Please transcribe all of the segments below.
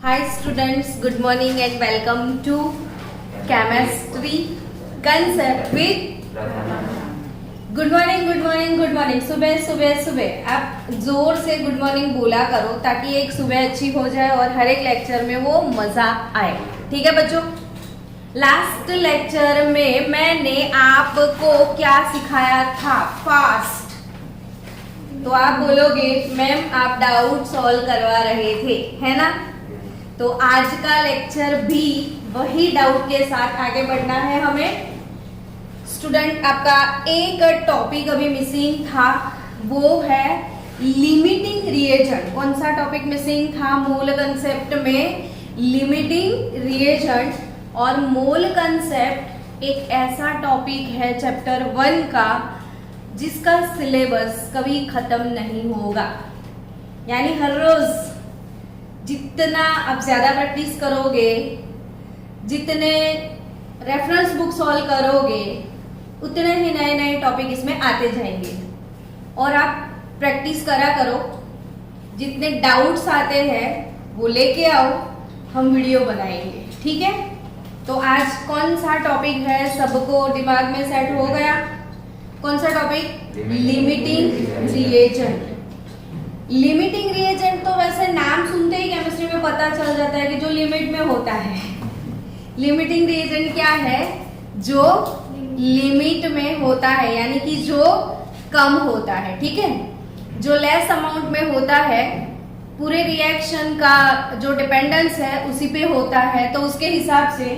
Hi students, good morning and welcome to chemistry concept with good morning good morning good morning. सुबह सुबह सुबह आप जोर से गुड मॉर्निंग बोला करो ताकि एक सुबह अच्छी हो जाए और हर एक लेक्चर में वो मजा आए। ठीक है बच्चों, लास्ट लेक्चर में मैंने आपको क्या सिखाया था? फास्ट। तो आप बोलोगे मैम आप डाउट सॉल्व करवा रहे थे, है ना? तो आज का लेक्चर भी वही डाउट के साथ आगे बढ़ना है हमें। स्टूडेंट आपका एक टॉपिक अभी मिसिंग था, वो है लिमिटिंग रिएजेंट। कौन सा टॉपिक मिसिंग था? मोल कंसेप्ट में लिमिटिंग रिएजेंट। और मोल कंसेप्ट एक ऐसा टॉपिक है चैप्टर 1 का जिसका सिलेबस कभी खत्म नहीं होगा। यानी हर रोज जितना आप ज्यादा प्रैक्टिस करोगे, जितने रेफरेंस बुक सॉल्व करोगे, उतने ही नए नए टॉपिक इसमें आते जाएंगे। और आप प्रैक्टिस करा करो, जितने डाउट्स आते हैं वो लेके आओ, हम वीडियो बनाएंगे। ठीक है? तो आज कौन सा टॉपिक है सबको दिमाग में सेट हो गया? कौन सा topic? Limiting reagent. Limiting reagent तो वैसे नाम सुनते ही केमिस्ट्री में पता चल जाता है कि जो लिमिट में होता है। लिमिटिंग रिएजेंट क्या है? जो लिमिट में होता है, यानी कि जो कम होता है। ठीक है? जो लेस अमाउंट में होता है, पूरे रिएक्शन का जो डिपेंडेंस है उसी पे होता है। तो उसके हिसाब से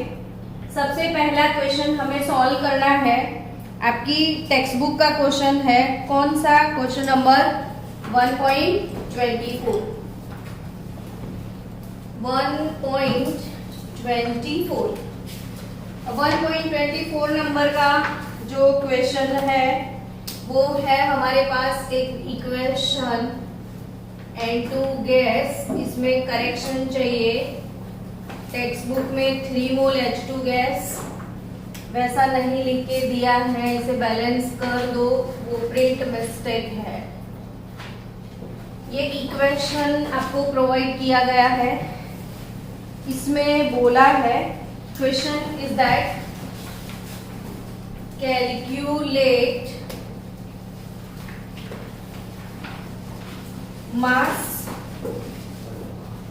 सबसे पहला क्वेश्चन हमें सॉल्व करना है। आपकी टेक्स्ट बुक का क्वेश्चन है, कौन सा? क्वेश्चन नंबर 1.24 1.24 नंबर का जो क्वेश्चन है वो है हमारे पास एक इक्वेशन N2 गैस। इसमें करेक्शन चाहिए। टेक्स्ट बुक में 3 मोल H2 गैस वैसा नहीं लिख के दिया है, इसे बैलेंस कर दो, वो प्रिंट मिस्टेक है। ये इक्वेशन आपको प्रोवाइड किया गया है। इसमें बोला है question is that calculate mass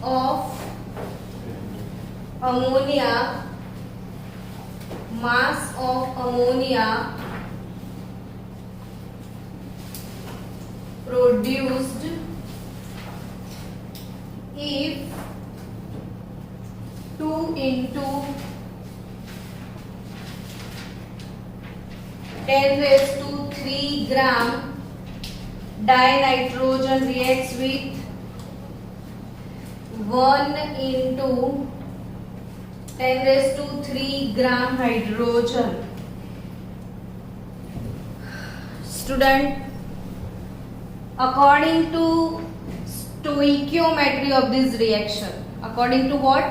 of ammonia, mass of ammonia produced if 2 into 10⁻³ gram dinitrogen reacts with 1 into 10⁻³ gram hydrogen. Student, according to stoichiometry of this reaction, according to what?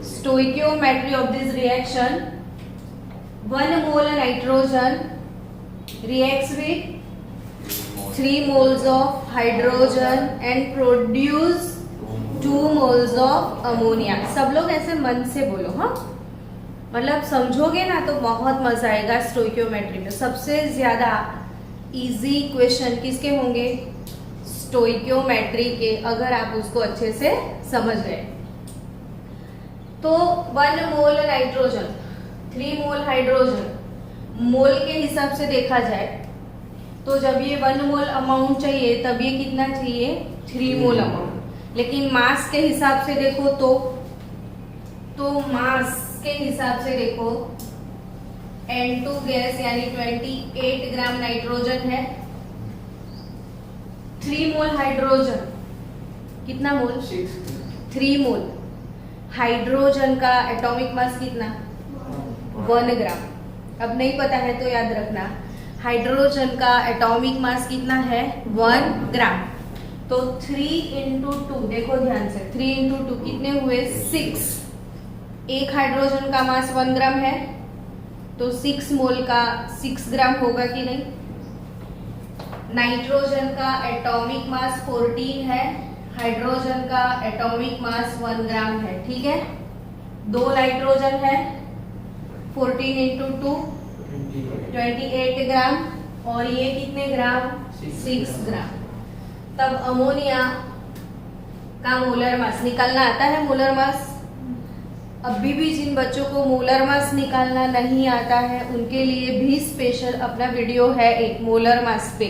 Stoichiometry of this reaction, 1 mole nitrogen reacts with 3 moles of hydrogen and produce 2 moles of ammonia. सब लोग ऐसे मन से बोलो, हाँ? मतलब समझोगे ना तो बहुत मजा आएगा। स्टोइकियोमेट्री में सबसे ज्यादा इजी क्वेश्चन किसके होंगे? स्टोइकियोमेट्री के, अगर आप उसको अच्छे से समझ गए तो। 1 मोल नाइट्रोजन, 3 मोल हाइड्रोजन, मोल के हिसाब से देखा जाए तो जब ये 1 मोल अमाउंट चाहिए तब ये कितना चाहिए? 3 मोल अमाउंट। लेकिन मास के हिसाब से देखो तो मास के हिसाब से देखो N2 गैस यानी 28 ग्राम नाइट्रोजन है, 3 मोल हाइड्रोजन, कितना मोल? 3 मोल। हाइड्रोजन का एटॉमिक मास कितना? 1 ग्राम। अब नहीं पता है तो याद रखना, हाइड्रोजन का एटॉमिक मास कितना है? 1 ग्राम। तो 3 into 2, देखो ध्यान से, 3 into 2 कितने हुए? 6। एक हाइड्रोजन का मास 1 ग्राम है तो 6 मोल का 6 ग्राम होगा कि नहीं? नाइट्रोजन का एटॉमिक मास 14 है, हाइड्रोजन का एटॉमिक मास 1 ग्राम है, ठीक है। 2 नाइट्रोजन है, 14 इंटू 2 28 ग्राम, और ये कितने ग्राम? 6 ग्राम। तब अमोनिया का मोलर मास निकालना आता है। मोलर मास अभी भी जिन बच्चों को मोलर मास निकालना नहीं आता है उनके लिए भी स्पेशल अपना वीडियो है एक मोलर मास पे।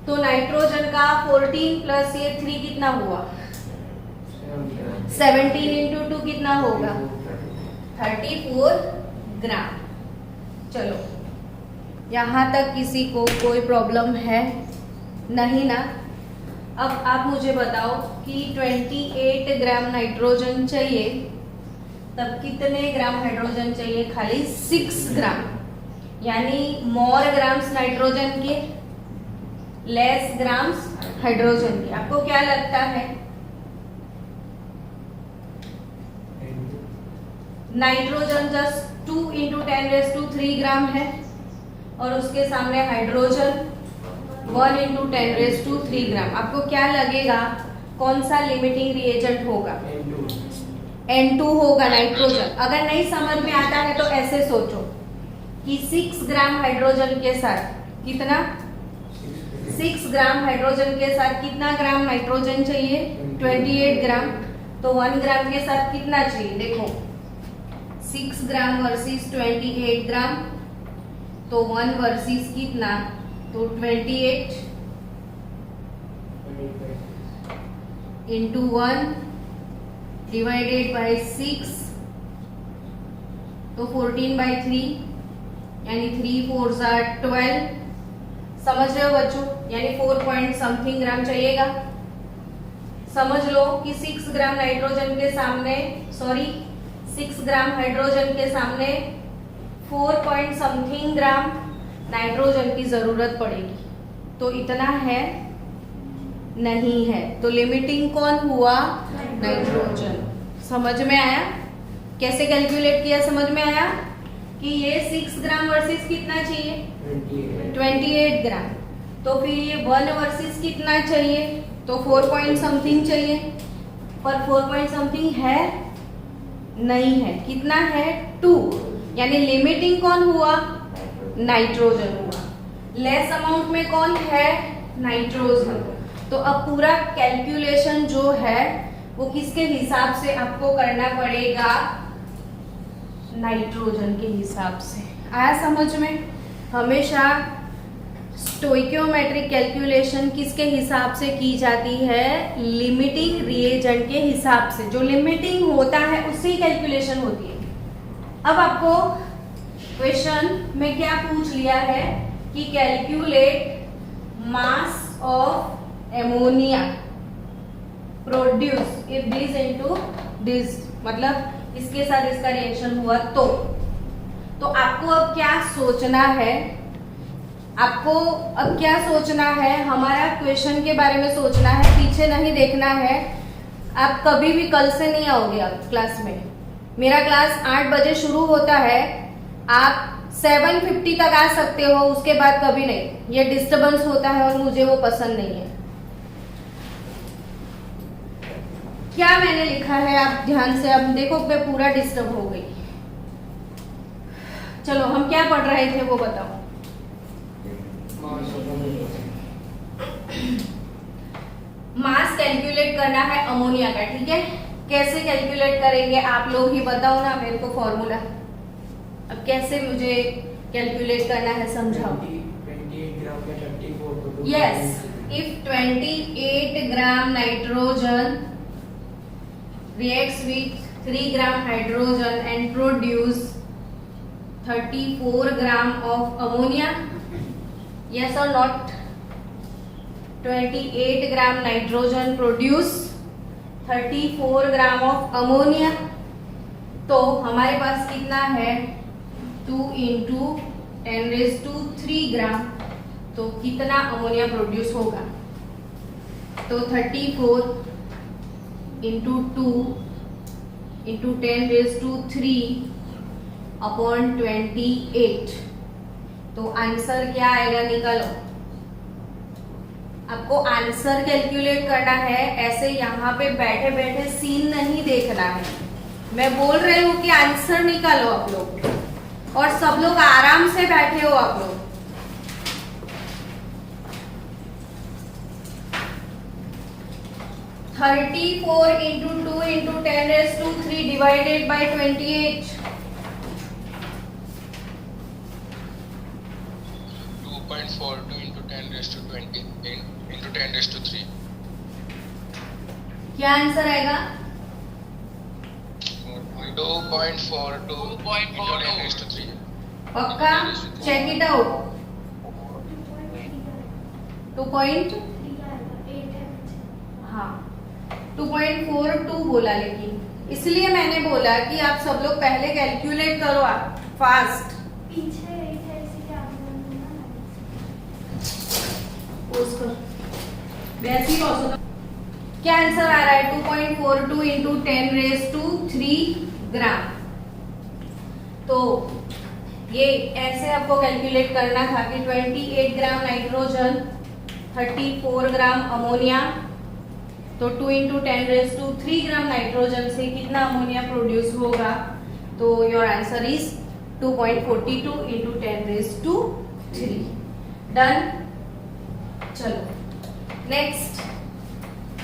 तो नाइट्रोजन का 14 प्लस ये 3 कितना हुआ? 17 इंटू 2 कितना होगा? 34 ग्राम। चलो, यहाँ तक किसी को कोई प्रॉब्लम है नहीं ना? अब आप मुझे बताओ कि 28 ग्राम नाइट्रोजन चाहिए, तब कितने ग्राम हाइड्रोजन चाहिए? खाली 6 ग्राम, यानी मोर ग्राम्स नाइट्रोजन के, लेस ग्राम्स हाइड्रोजन के। आपको क्या लगता है? नाइट्रोजन जस्ट 2 इंटू 10⁻³ ग्राम है, और उसके सामने हाइड्रोजन 1 इंटू 10⁻³ ग्राम। आपको क्या लगेगा कौन सा लिमिटिंग रिएजेंट होगा? N2 होगा नाइट्रोजन। अगर नहीं समझ में आता है तो ऐसे सोचो कि 6 ग्राम हाइड्रोजन के साथ कितना? 6 ग्राम हाइड्रोजन के साथ कितना ग्राम नाइट्रोजन चाहिए? 28 ग्राम। तो 1 ग्राम के साथ कितना चाहिए? देखो, 6 ग्राम वर्सेस 28 ग्राम, तो 1 वर्सेस कितना? तो 28 इंटू 1 डिवाइडेड बाय 6, तो 14/3, यानी 3 4 are 12। समझ रहे हो बच्चों? यानी 4 पॉइंट समथिंग ग्राम चाहिएगा। समझ लो कि 6 ग्राम नाइट्रोजन के सामने, सॉरी 6 ग्राम हाइड्रोजन के सामने 4 पॉइंट समथिंग ग्राम नाइट्रोजन की जरूरत पड़ेगी। तो इतना है नहीं है, तो लिमिटिंग कौन हुआ? नाइट्रोजन। समझ में आया कैसे कैलकुलेट किया? समझ में आया कि ये 6 ग्राम वर्सेस कितना चाहिए? 28 ग्राम। तो फिर ये 1 वर्सेस कितना चाहिए? तो 4 पॉइंट समथिंग चाहिए, पर 4 पॉइंट समथिंग है नहीं है। कितना है? 2, यानी लिमिटिंग कौन हुआ? नाइट्रोजन हुआ। लेस अमाउंट में कौन है? नाइट्रोजन। तो अब पूरा कैलकुलेशन जो है वो किसके हिसाब से आपको करना पड़ेगा? नाइट्रोजन के हिसाब से। आया समझ में? हमेशा स्टोइकियोमेट्रिक कैलकुलेशन किसके हिसाब से की जाती है? लिमिटिंग रिएजेंट के हिसाब से। जो लिमिटिंग होता है उससे ही कैलकुलेशन होती है। अब आपको क्वेश्चन में क्या पूछ लिया है कि calculate mass of ammonia produce if this into this, मतलब इसके साथ इसका रिएक्शन हुआ तो आपको अब क्या सोचना है? आपको अब क्या सोचना है? हमारा क्वेश्चन के बारे में सोचना है, पीछे नहीं देखना है। आप कभी भी कल से नहीं आओगे आप क्लास में। मेरा क्लास 8 बजे शुरू होता है, आप 7:50 तक आ सकते हो, उसके बाद कभी नहीं। ये डिस्टर्बेंस होता है और मुझे वो पसंद नहीं है। क्या मैंने लिखा है आप ध्यान से अब देखो, मैं पूरा डिस्टर्ब हो गई। चलो हम क्या पढ़ रहे थे वो बताओ। मास कैलकुलेट करना है अमोनिया का, ठीक है। कैसे कैलकुलेट करेंगे आप लोग ही बताओ ना मेरे को फॉर्मूला। अब कैसे मुझे कैलकुलेट करना है समझाओ। 28 ग्राम का 34। Yes, if 28 gram nitrogen reacts with 3 gram hydrogen and produce 34 gram of ammonia, yes or not? 28 gram nitrogen produce 34 gram of ammonia, तो हमारे पास कितना है? 2 इंटू 10⁻³ ग्राम। तो कितना अमोनिया प्रोड्यूस होगा? तो 34 इंटू 2 इंटू 10⁻³ अपॉन 28। तो आंसर क्या आएगा? निकालो। आपको आंसर कैलकुलेट करना है, ऐसे यहाँ पे बैठे बैठे सीन नहीं देखना है। मैं बोल रही हूँ कि आंसर निकालो आप लोग, और सब लोग आराम से बैठे हो आप लोग। (34 into 2 into 10 raised to 3 divided by 28. 2.42 into 10 raised to 20 into 10 raised to 3. क्या आंसर आएगा? 2.42 into 10 raised to 3. पक्का? Check it out. 2. हाँ 2.42 बोला, लेकिन इसलिए मैंने बोला कि आप सब लोग पहले कैलकुलेट करो आप फास्ट। पीछे इसीलिए आप क्या आंसर आ रहा है? 2.42 इंटू 10 रेज टू 3 ग्राम। तो ये ऐसे आपको कैलकुलेट करना था कि 28 ग्राम नाइट्रोजन, 34 ग्राम अमोनिया, तो 2 into 10 raise to 3 gram nitrogen से कितना अमोनिया प्रोड्यूस होगा? तो your answer is 2.42 into 10 raise to 3। Done. चलो नेक्स्ट,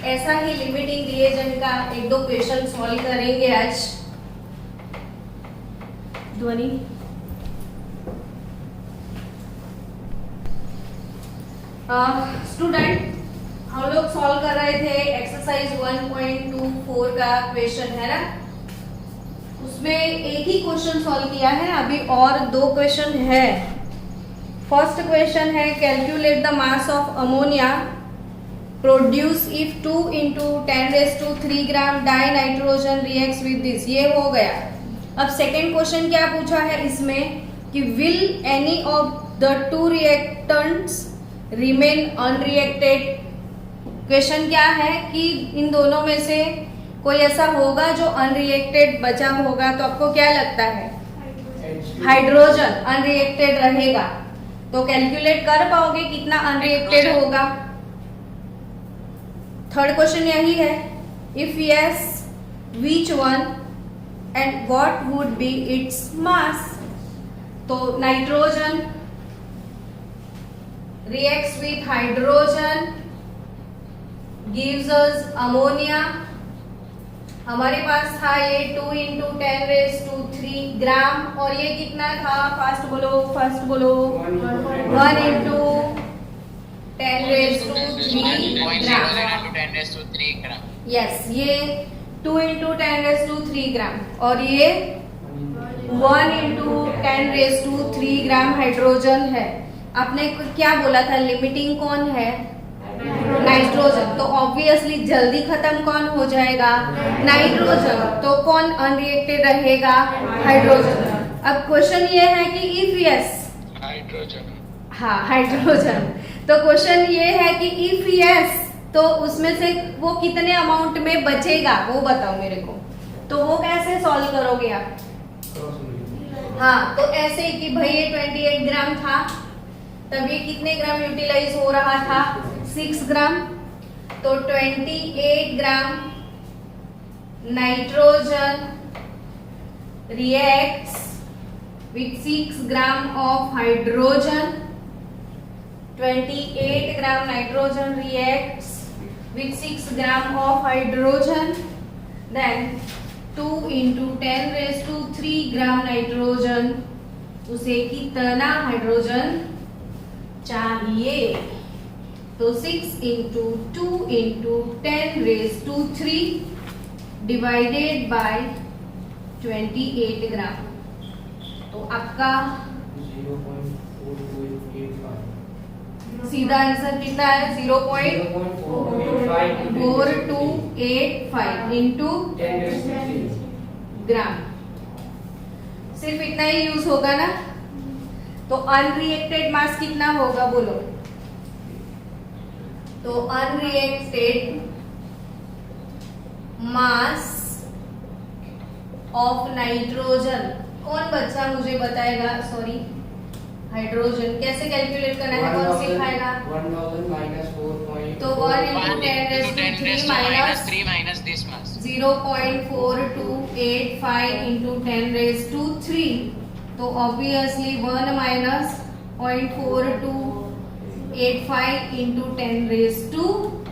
ऐसा ही लिमिटिंग रिएजेंट का 1-2 क्वेश्चन सॉल्व करेंगे आज। ध्वनि स्टूडेंट, हम लोग सॉल्व कर रहे थे एक्सरसाइज 1.24 का क्वेश्चन, है ना? उसमें एक ही क्वेश्चन सॉल्व किया है, अभी और 2 क्वेश्चन है। फर्स्ट क्वेश्चन है calculate the mass of ammonia produce if 2 into 10 raise to 3 gram dinitrogen reacts with this. ये हो गया। अब सेकेंड क्वेश्चन क्या पूछा है इसमें कि will any of the 2 reactants remain unreacted. Question क्या है कि इन दोनों में से कोई ऐसा होगा जो अनरिएक्टेड बचा होगा, तो आपको क्या लगता है? हाइड्रोजन अनरिएक्टेड रहेगा। तो कैलकुलेट कर पाओगे कितना अनरिएक्टेड होगा? थर्ड क्वेश्चन यही है, if yes which one and what would be its mass. तो nitrogen reacts with hydrogen gives us ammonia। हमारे पास था ये 2 इंटू 10 रेज टू 3 ग्राम, और ये कितना था? फास्ट बोलो 1 into 10 raise to 3 gram. Yes, ये 2 इंटू 10 रेज टू 3 ग्राम, और ये 1 into 10 raise to 3 gram hydrogen है। आपने क्या बोला था? लिमिटिंग कौन है? नाइट्रोजन। तो ऑब्वियसली जल्दी खत्म कौन हो जाएगा? नाइट्रोजन। तो कौन अनरिएक्टेड रहेगा? हाइड्रोजन। अब क्वेश्चन ये है कि इफ यस, हाइड्रोजन। हाँ हाइड्रोजन। तो क्वेश्चन ये है कि इफ यस, तो उसमें से वो कितने अमाउंट में बचेगा वो बताओ मेरे को। तो वो कैसे सॉल्व करोगे आप? हाँ, तो ऐसे कि भाई ये 28 ग्राम था, तब ये कितने ग्राम यूटिलाइज हो रहा था? 6 ग्राम। तो 28 gram nitrogen reacts with 6 gram of hydrogen. 28 gram nitrogen reacts with 6 gram of hydrogen. Then 2 into 10 raised to 3 gram nitrogen. उसे कितना हाइड्रोजन चाहिए? तो 6 into 2 into 10 raised to 3 divided by 28 ग्राम। तो आपका 0.4285 सीधा आंसर कितना है? 0.4285 इंटू 10 ग्राम। सिर्फ इतना ही यूज होगा ना? तो अनरिएक्टेड मास कितना होगा बोलो? तो अनरिएक्टेड मास ऑफ नाइट्रोजन कौन बच्चा मुझे बताएगा? सॉरी, हाइड्रोजन कैसे कैलकुलेट करना है? कौन सिखाएगा? 1000 minus 4.8 तो 1 into 10 raised to 3 minus 3 minus this mass. 0.4285 into 10 raised to 3. तो obviously 1 minus 0.4285 into 10 raised to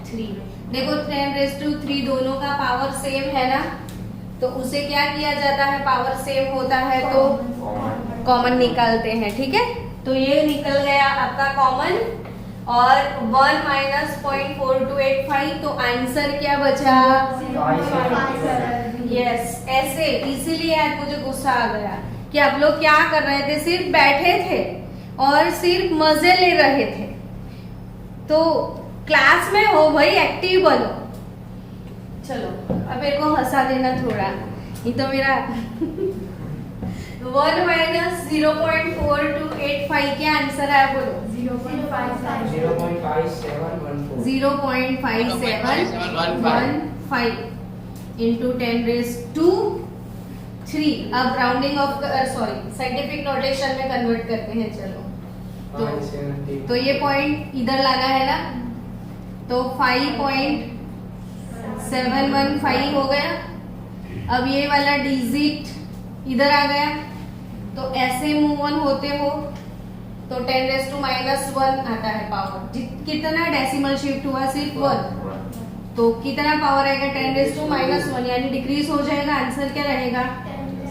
3. देखो 10 raised to 3 दोनों का पावर सेम है ना, तो उसे क्या किया जाता है, पावर सेम होता है तो कॉमन निकालते हैं, ठीक है। तो ये निकल गया आपका कॉमन, और 1 minus 0.4285, तो आंसर क्या बचा, यस। ऐसे इसीलिए आज मुझे गुस्सा आ गया कि आप लोग क्या कर रहे थे, सिर्फ बैठे थे और सिर्फ मजे ले रहे थे। तो क्लास में हो भाई, एक्टिव बनो। चलो अब मेरे को हंसा देना थोड़ा, ये तो मेरा 1 minus 0.4285 क्या आंसर है, बोलो। 0.5715 into 10 raised to 3। अब राउंडिंग ऑफ साइंटिफिक नोटेशन में कन्वर्ट करते हैं, चलो। तो ये पॉइंट इधर लगा है ना, तो 5.715 हो गया। अब ये वाला डिजिट इधर आ गया, तो ऐसे मूव ऑन होते हो तो 10 raised to -1 आता है पावर। कितना डेसिमल शिफ्ट हुआ, सिर्फ 1, तो कितना पावर आएगा, 10 raised to -1, यानी डिक्रीज हो जाएगा। आंसर क्या रहेगा,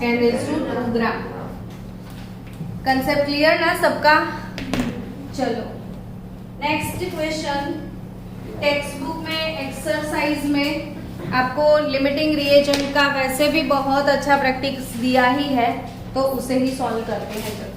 10 raised to 2 gram. Concept clear ना सबका। चलो नेक्स्ट क्वेश्चन। टेक्स्ट बुक में एक्सरसाइज में आपको लिमिटिंग रिएजेंट का वैसे भी बहुत अच्छा प्रैक्टिस दिया ही है, तो उसे ही सॉल्व करते हैं। चलो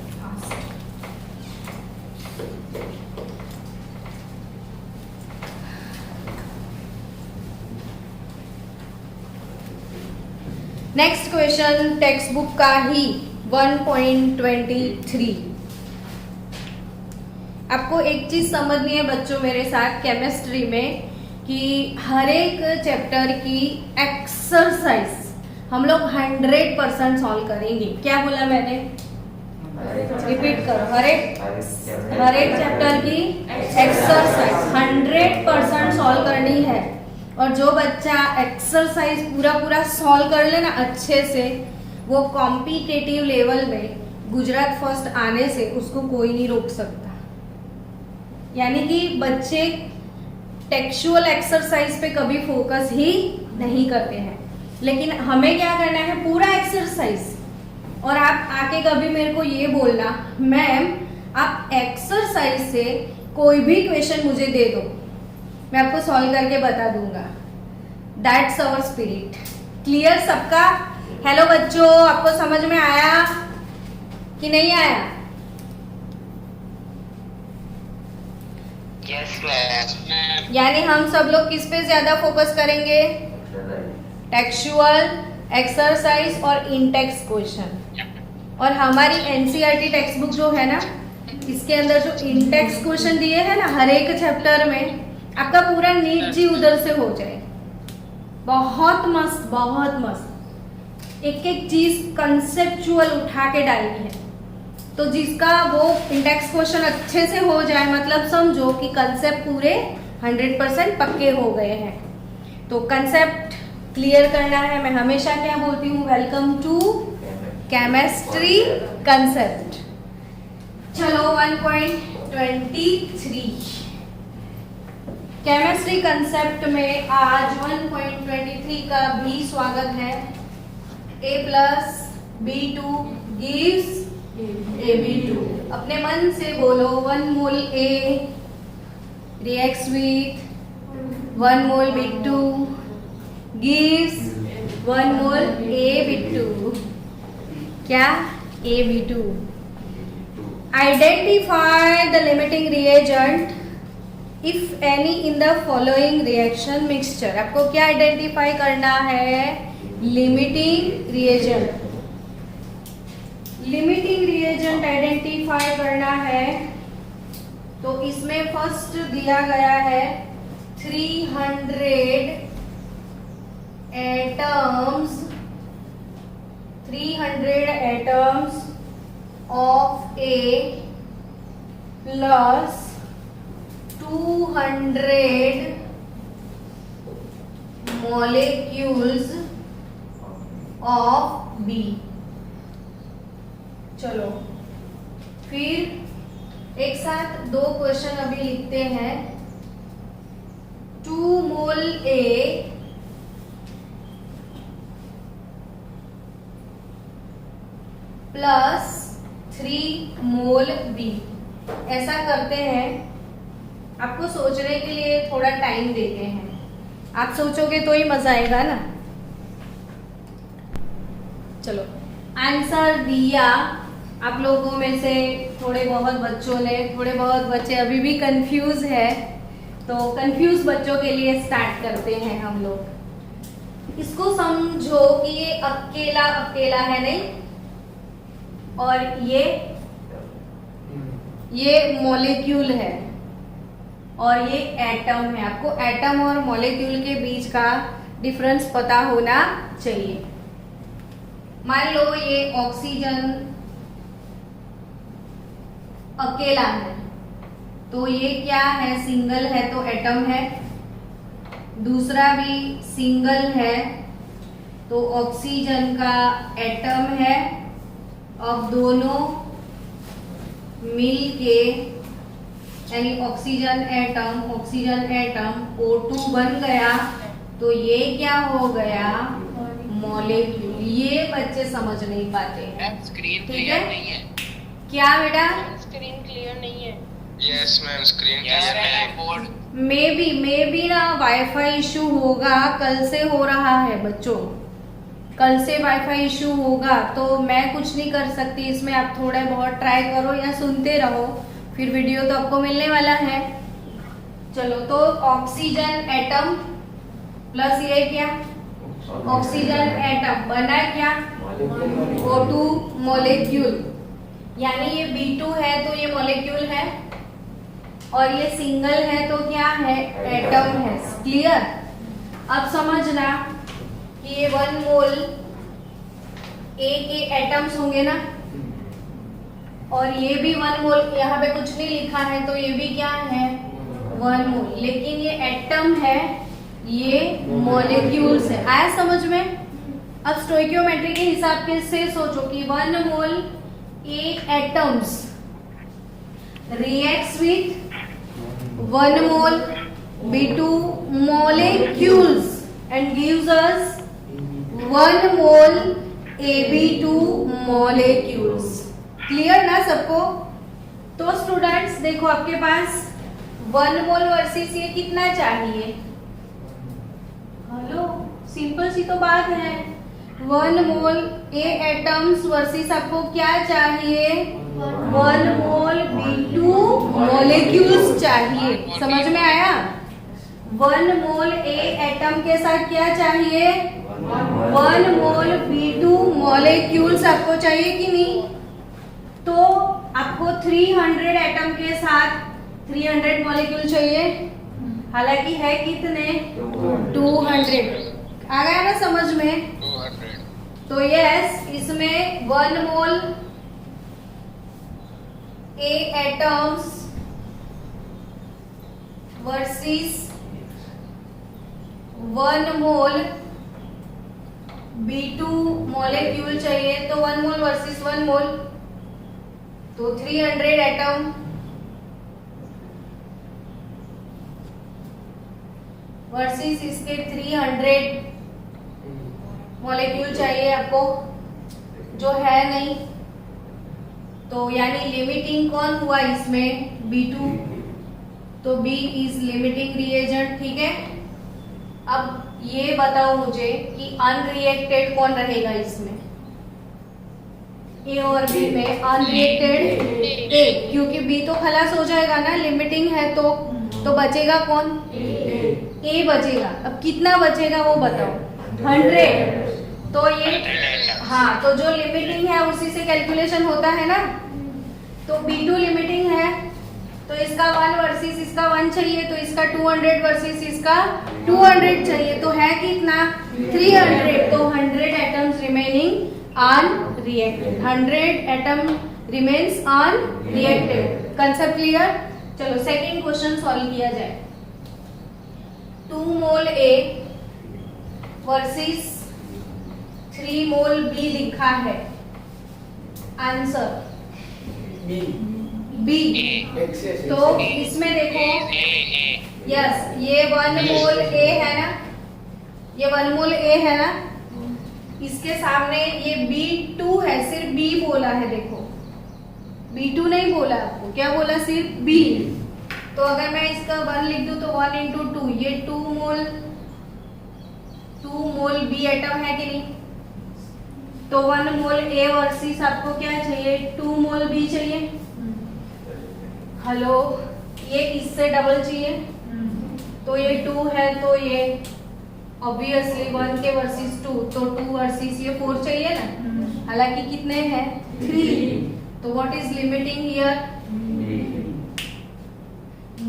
नेक्स्ट क्वेश्चन टेक्स्ट बुक का ही 1.23। आपको एक चीज समझनी है बच्चों मेरे साथ केमिस्ट्री में, कि हर एक चैप्टर की एक्सरसाइज हम लोग 100% सॉल्व करेंगे। क्या बोला मैंने, रिपीट करो, हर एक चैप्टर की एक्सरसाइज 100% सॉल्व करनी है। और जो बच्चा एक्सरसाइज पूरा सॉल्व कर लेना अच्छे से, वो कॉम्पिटिटिव लेवल में गुजरात फर्स्ट आने से उसको कोई नहीं रोक सकता। यानी कि बच्चे टेक्सचुअल एक्सरसाइज पे कभी फोकस ही नहीं करते हैं, लेकिन हमें क्या करना है, पूरा एक्सरसाइज। और आप आके कभी मेरे को ये बोलना, मैम आप एक्सरसाइज से कोई भी क्वेश्चन मुझे दे दो, मैं आपको सॉल्व करके बता दूंगा। That's our spirit. क्लियर सबका। हेलो बच्चों, आपको समझ में आया कि नहीं आया? Yes, ma'am. यानी हम सब लोग किस पे ज्यादा फोकस करेंगे, टेक्सचुअल एक्सरसाइज और इंटेक्स क्वेश्चन। और हमारी एनसीईआरटी टेक्स्ट बुक जो है ना, इसके अंदर जो इंटेक्स क्वेश्चन दिए हैं ना हर एक चैप्टर में, आपका पूरा नीट जी उधर से हो जाए। बहुत मस्त, बहुत मस्त। एक एक चीज कंसेप्चुअल उठा के डाली है, तो जिसका वो इंडेक्स क्वेश्चन अच्छे से हो जाए, मतलब समझो कि कंसेप्ट पूरे 100% पक्के हो गए हैं। तो कंसेप्ट क्लियर करना है। मैं हमेशा क्या बोलती हूँ, वेलकम टू केमिस्ट्री कंसेप्ट। चलो 1.23 केमिस्ट्री कंसेप्ट में आज 1.23 का भी स्वागत है। A+B2 gives AB2। अपने मन से बोलो, 1 mole A reacts with 1 mole B2 gives 1 mole AB2। क्या, AB2। Identify the limiting reagent if any in the following reaction mixture। आपको क्या आइडेंटिफाई करना है, limiting reagent. Limiting reagent identify करना है, तो इसमें फर्स्ट दिया गया है 300 atoms of A plus 200 molecules of B। चलो फिर एक साथ दो क्वेश्चन अभी लिखते हैं। 2 mole A plus 3 mole B। ऐसा करते हैं, आपको सोचने के लिए थोड़ा टाइम देते हैं। आप सोचोगे तो ही मजा आएगा ना। चलो आंसर दिया आप लोगों में से थोड़े बहुत बच्चों ने, थोड़े बहुत बच्चे अभी भी कंफ्यूज है, तो कंफ्यूज बच्चों के लिए स्टार्ट करते हैं हम लोग। इसको समझो कि ये अकेला अकेला है नहीं, और ये मॉलिक्यूल है और ये एटम है। आपको एटम और मॉलिक्यूल के बीच का डिफरेंस पता होना चाहिए। मान लो ये ऑक्सीजन अकेला है, तो ये क्या है, सिंगल है तो एटम है। दूसरा भी सिंगल है तो ऑक्सीजन का एटम है। अब दोनों मिल के यानी ऑक्सीजन एटम O2 बन गया, तो ये क्या हो गया, मॉलिक्यूल। ये बच्चे समझ नहीं पाते हैं। मैम स्क्रीन ठीक क्लियर है? नहीं है। क्या बेटा? स्क्रीन क्लियर नहीं है। Yes ma'am, screen yes clear है। मैम बोर्ड मे बी ना वाईफाई इशू होगा, कल से हो रहा है बच्चों, कल से वाईफाई इशू होगा, तो मैं कुछ नहीं कर सकती इसमें। आप थोड़ा बहुत ट्राई करो या सुनते रहो, फिर वीडियो तो आपको मिलने वाला है। चलो तो ऑक्सीजन एटम प्लस ये क्या, ऑक्सीजन एटम बना क्या, O2 मॉलिक्यूल। यानी ये B2 है तो ये मॉलिक्यूल है, और ये सिंगल है तो क्या है, एटम है। क्लियर? अब समझना कि ये 1 मोल A के एटम्स होंगे ना, और ये भी 1 मोल, यहाँ पे कुछ नहीं लिखा है तो ये भी क्या है, 1 मोल। लेकिन ये एटम है, ये मॉलिक्यूल्स है। आया समझ में? अब स्टोइकियोमेट्री के हिसाब से सोचो कि 1 mole A atoms reacts with 1 mole B2 molecules and gives us 1 mole AB2 molecules। Clear ना सबको? तो स्टूडेंट्स देखो, आपके पास 1 मोल वर्सेस ये कितना चाहिए। हेलो, सिंपल सी तो बात है। 1 मोल A एटम्स वर्सेस आपको क्या चाहिए, 1 मोल B2 मॉलिक्यूल्स चाहिए। समझ में आया? 1 मोल A एटम के साथ क्या चाहिए, 1 मोल B2 मॉलिक्यूल्स आपको चाहिए कि नहीं। तो आपको 300 एटम के साथ 300 मॉलिक्यूल चाहिए, हालांकि है कितने, 200। आ गया ना समझ में? 200। तो यस, इसमें 1 mole A atoms versus 1 mole B2 molecule चाहिए। तो 1 मोल वर्सेस 1 मोल, तो 300 एटम वर्सेस इसके 300 मॉलिक्यूल चाहिए आपको, जो है नहीं। तो यानी लिमिटिंग कौन हुआ इसमें, B2, तो B इज लिमिटिंग रिएजेंट। ठीक है? अब ये बताओ मुझे कि अनरिएक्टेड कौन रहेगा इसमें, A और B में अनरिएक्टेड A, क्योंकि B तो खलास हो जाएगा ना, लिमिटिंग है तो बचेगा कौन, A बचेगा। अब कितना बचेगा वो बताओ, 100। तो ये हाँ, तो जो लिमिटिंग है उसी से कैलकुलेशन होता है ना। तो B2 लिमिटिंग है, तो इसका 1 वर्सेस इसका 1 चाहिए, तो इसका 200 वर्सेस इसका 200 चाहिए, तो है कितना, 300। तो 100 atoms remaining unreacted, 100 atom remains unreacted. Concept clear? चलो सेकंड क्वेश्चन सॉल्व किया जाए। 2 mole A versus 3 mole B लिखा है। Answer B. B। Excess. तो इसमें देखो, यस ये 1 मोल A है ना, ये 1 मोल A है ना, इसके सामने ये B2 है, सिर्फ B बोला है। देखो B2 नहीं बोला, आपको क्या बोला, सिर्फ B। तो अगर मैं इसका 1 लिख दूं तो 1 into 2, ये 2 मोल B एटम है कि नहीं। तो 1 मोल A वर्सेस आपको क्या चाहिए, 2 मोल B चाहिए। हेलो, ये इससे डबल चाहिए, तो ये 2 है, तो ये ऑब्वियसली 1 के वर्सेस 2, तो 2 वर्सेस ये 4 चाहिए ना। हालांकि कितने हैं, 3। तो what is limiting here,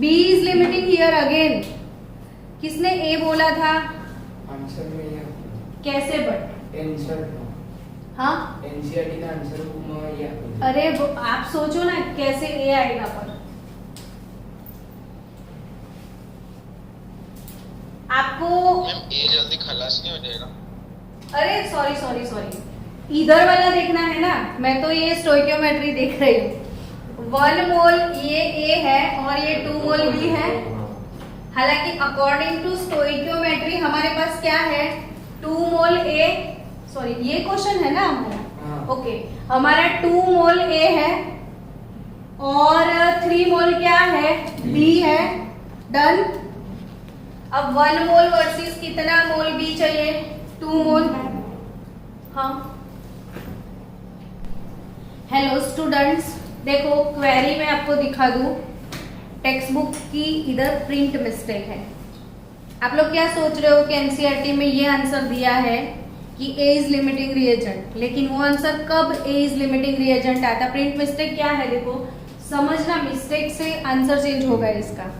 B is limiting here again. किसने A बोला था, आंसर में या कैसे बट, आंसर हाँ एनसीईआरटी का आंसर में या अरे आप सोचो ना कैसे A आएगा पर। आपको मैम ए जल्दी खलास नहीं हो जाएगा। अरे सॉरी सॉरी सॉरी, इधर वाला देखना है ना, मैं तो ये स्टोइकियोमेट्री देख रही हूँ। 1 मोल ये A है और ये 2 मोल B है। हालांकि अकॉर्डिंग टू स्टोइकियोमेट्री हमारे पास क्या है, 2 मोल A, सॉरी ये क्वेश्चन है ना हमारा, ओके हमारा 2 मोल A है और 3 मोल क्या है, B है। डन। अब 1 मोल वर्सेस कितना मोल B चाहिए, 2 मोल। हाँ हेलो स्टूडेंट्स, देखो क्वेरी में आपको दिखा दूं, टेक्स्ट बुक की इधर प्रिंट मिस्टेक है। आप लोग क्या सोच रहे हो कि एनसीईआरटी में ये आंसर दिया है कि A इज लिमिटिंग रिएजेंट, लेकिन वो आंसर कब A इज लिमिटिंग रिएजेंट आता है। प्रिंट मिस्टेक क्या है, देखो समझना, मिस्टेक से आंसर चेंज होगा इसका।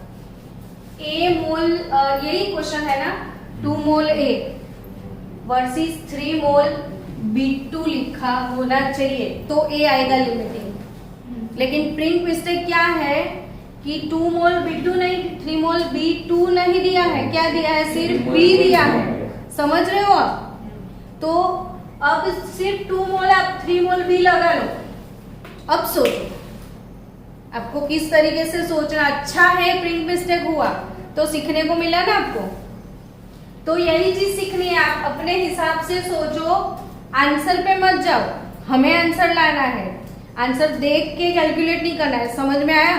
A मोल, यही क्वेश्चन है ना, 2 mole A versus 3 mole B2 लिखा होना चाहिए, तो A आएगा लिमिटिंग। लेकिन प्रिंट मिस्टेक क्या है कि 2 मोल B2 नहीं, 3 मोल B2 नहीं दिया है, क्या दिया है, सिर्फ B दिया है। समझ रहे हो आप। तो अब सिर्फ 2 मोल आप 3 मोल B लगा लो। अब सोचो आपको किस तरीके से सोचना। अच्छा है प्रिंट मिस्टेक हुआ तो सीखने को मिला ना आपको, तो यही चीज सीखनी है। आप अपने हिसाब से सोचो, आंसर पे मत जाओ, हमें आंसर लाना है, आंसर देख के कैलकुलेट नहीं करना है। समझ में आया।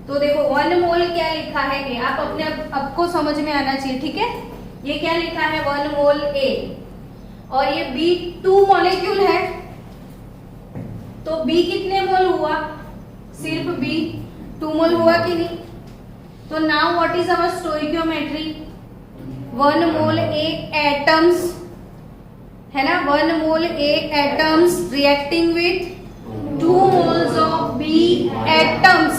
तो देखो 1 मोल क्या लिखा है A, आप अपने आपको समझ में आना चाहिए, ठीक है। ये क्या लिखा है, 1 मोल A और ये B 2 मॉलिक्यूल है, तो B कितने मोल हुआ, सिर्फ B 2 मोल हुआ कि नहीं। तो now what is our stoichiometry, 1 mole A atoms है ना, 1 mole A atoms reacting with 2 moles of B atoms.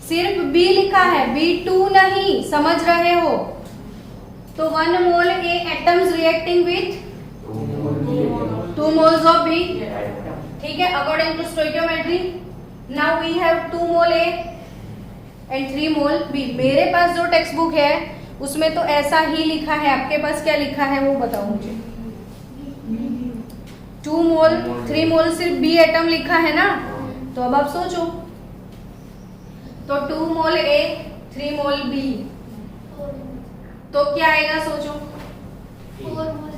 सिर्फ B लिखा है, B2 नहीं, समझ रहे हो। तो 1 mole A atoms reacting with 2 moles of B, ठीक है, according to stoichiometry. Now we have 2 mole A and 3 mole B। मेरे पास जो टेक्स्ट बुक है उसमें तो ऐसा ही लिखा है, आपके पास क्या लिखा है वो बताओ मुझे। 2 मोल 3 मोल सिर्फ B एटम लिखा है ना। तो अब आप सोचो, तो 2 मोल A 3 मोल B, तो क्या आएगा सोचो। 4 मोल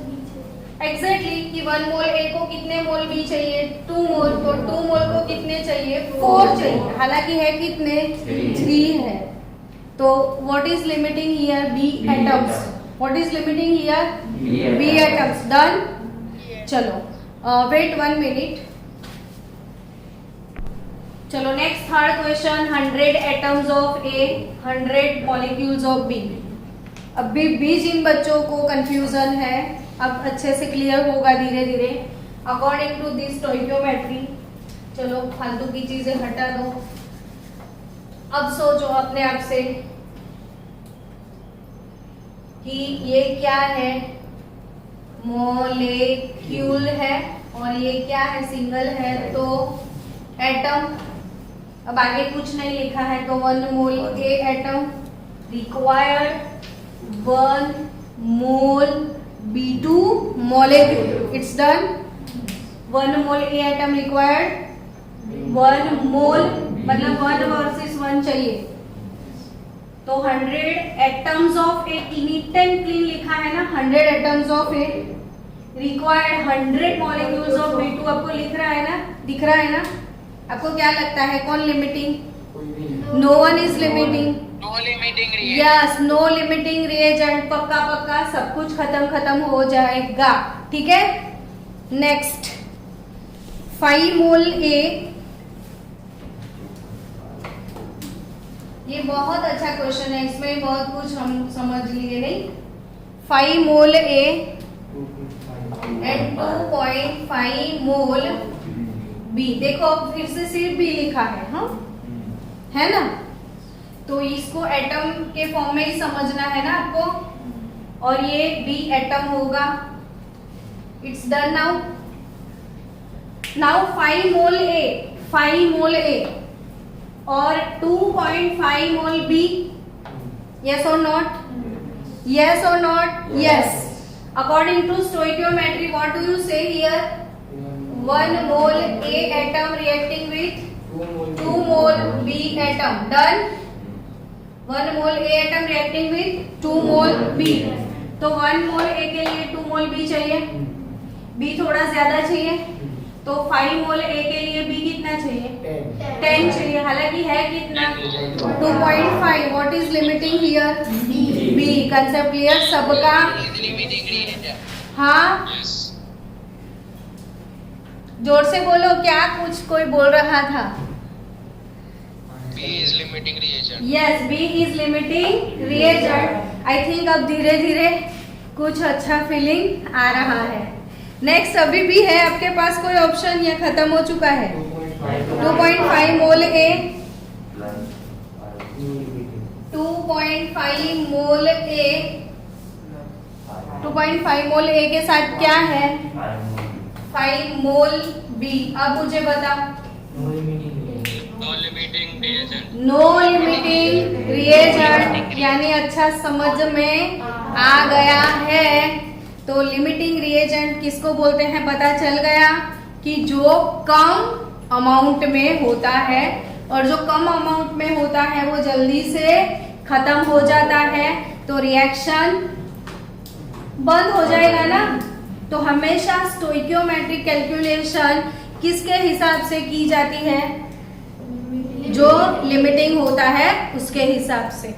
एग्जैक्टली कि 1 मोल A को कितने मोल B चाहिए, 2 मोल, तो 2 मोल को कितने चाहिए, 4 चाहिए। हालांकि है कितने, 3 है। तो what is limiting here, B atoms. What is limiting here, B atoms. Done. चलो वेट 1 मिनट। चलो next third question, 100 atoms of A, 100 molecules of B। अभी भी जिन बच्चों को कंफ्यूजन है, अब अच्छे से क्लियर होगा धीरे धीरे अकॉर्डिंग टू दिस स्टोइकियोमेट्री। चलो फालतू की चीजें हटा दो। अब सोचो अपने आप से कि ये क्या है, मॉलिक्यूल है और ये क्या है, सिंगल है, तो एटम। अब आगे कुछ नहीं लिखा है तो 1 mole A atom required 1 mole B2 molecule. It's done. 1 mole A atom required 1 मोल मतलब 1 वर्सेस 1 चाहिए तो 100 atoms of A neat and clean लिखा है ना 100 atoms of A required 100 molecules of B2 आपको लिख रहा है ना दिख रहा है ना आपको क्या लगता है कौन लिमिटिंग कोई भी नहीं। No one is limiting No limiting reagent. Yes no limiting reagent पक्का पक्का सब कुछ खत्म हो जाएगा ठीक है नेक्स्ट 5 मोल ए ये बहुत अच्छा क्वेश्चन है इसमें बहुत कुछ हम समझ लिए नहीं 5 मोल ए 2.5 एट 2.5 मोल बी देखो अब फिर से सिर्फ बी लिखा है हाँ है ना तो इसको एटम के फॉर्म में ही समझना है ना आपको और ये बी एटम होगा इट्स डन नाउ नाउ 5 मोल ए और 2.5 मोल B yes or not yes according to stoichiometry what do you say here 1 mole A atom reacting with 2 mole B atom done 1 mole A atom reacting with 2 mole B तो 1 mole A के लिए 2 mole B चाहिए B थोड़ा ज्यादा चाहिए तो 5 मोल A के लिए B कितना चाहिए 10 चाहिए हालांकि है कितना 2.5 what is limiting here B concept clear सबका Is limiting reagent. हाँ Yes. जोर से बोलो क्या कुछ कोई बोल रहा था B is limiting reagent. Yes B is limiting reagent I think अब धीरे धीरे कुछ अच्छा फीलिंग आ रहा है नेक्स्ट अभी भी है आपके पास कोई ऑप्शन या खत्म हो चुका है 2.5 मोल A 2.5 mole A 2.5 mole A के साथ क्या है 5 मोल B अब मुझे बता No limiting reagent. No limiting reagent यानी अच्छा समझ में आ गया है तो लिमिटिंग रिएजेंट किसको बोलते हैं पता चल गया कि जो कम अमाउंट में होता है और जो कम अमाउंट में होता है वो जल्दी से खत्म हो जाता है तो रिएक्शन बंद हो जाएगा ना तो हमेशा स्टोइकियोमेट्रिक कैलकुलेशन किसके हिसाब से की जाती है जो लिमिटिंग होता है उसके हिसाब से